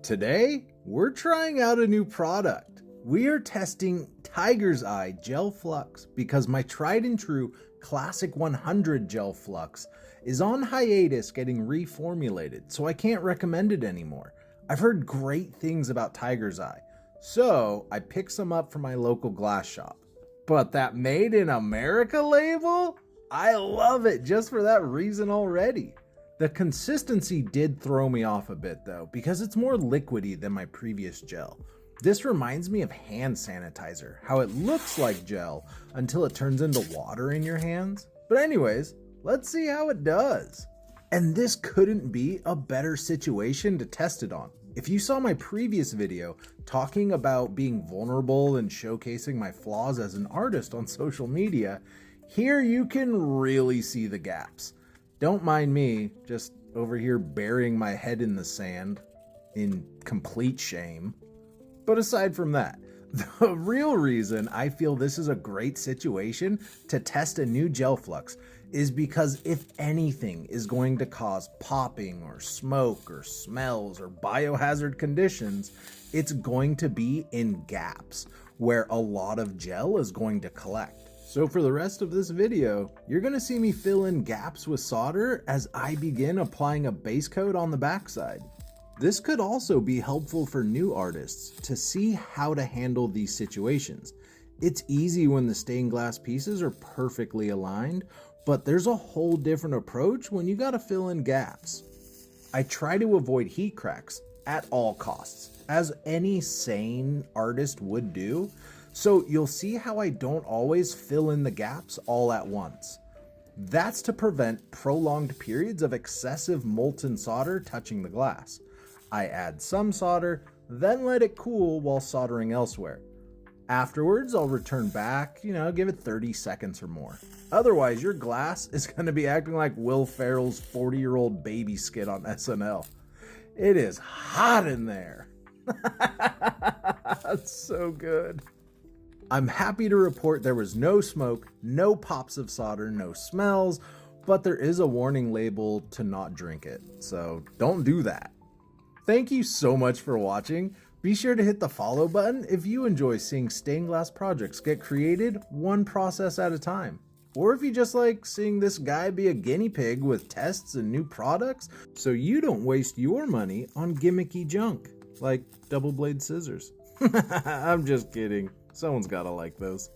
Today, we're trying out a new product. We are testing Tiger's Eye Gel Flux because my tried and true Classic 100 Gel Flux is on hiatus getting reformulated, so I can't recommend it anymore. I've heard great things about Tiger's Eye, so I picked some up from my local glass shop. But that Made in America label? I love it just for that reason already. The consistency did throw me off a bit though, because it's more liquidy than my previous gel. This reminds me of hand sanitizer, how it looks like gel until it turns into water in your hands. But anyways, let's see how it does. And this couldn't be a better situation to test it on. If you saw my previous video talking about being vulnerable and showcasing my flaws as an artist on social media, here you can really see the gaps. Don't mind me, just over here burying my head in the sand in complete shame. But aside from that, the real reason I feel this is a great situation to test a new gel flux is because if anything is going to cause popping or smoke or smells or biohazard conditions, it's going to be in gaps where a lot of gel is going to collect. So for the rest of this video, you're going to see me fill in gaps with solder as I begin applying a base coat on the backside. This could also be helpful for new artists to see how to handle these situations. It's easy when the stained glass pieces are perfectly aligned, but there's a whole different approach when you gotta fill in gaps. I try to avoid heat cracks at all costs, as any sane artist would do, so you'll see how I don't always fill in the gaps all at once. That's to prevent prolonged periods of excessive molten solder touching the glass. I add some solder, then let it cool while soldering elsewhere. Afterwards, I'll return back, give it 30 seconds or more. Otherwise, your glass is going to be acting like Will Ferrell's 40-year-old baby skit on SNL. It is hot in there. That's so good. I'm happy to report there was no smoke, no pops of solder, no smells, but there is a warning label to not drink it, so don't do that. Thank you so much for watching. Be sure to hit the follow button if you enjoy seeing stained glass projects get created one process at a time. Or if you just like seeing this guy be a guinea pig with tests and new products so you don't waste your money on gimmicky junk like double blade scissors. I'm just kidding. Someone's gotta like those.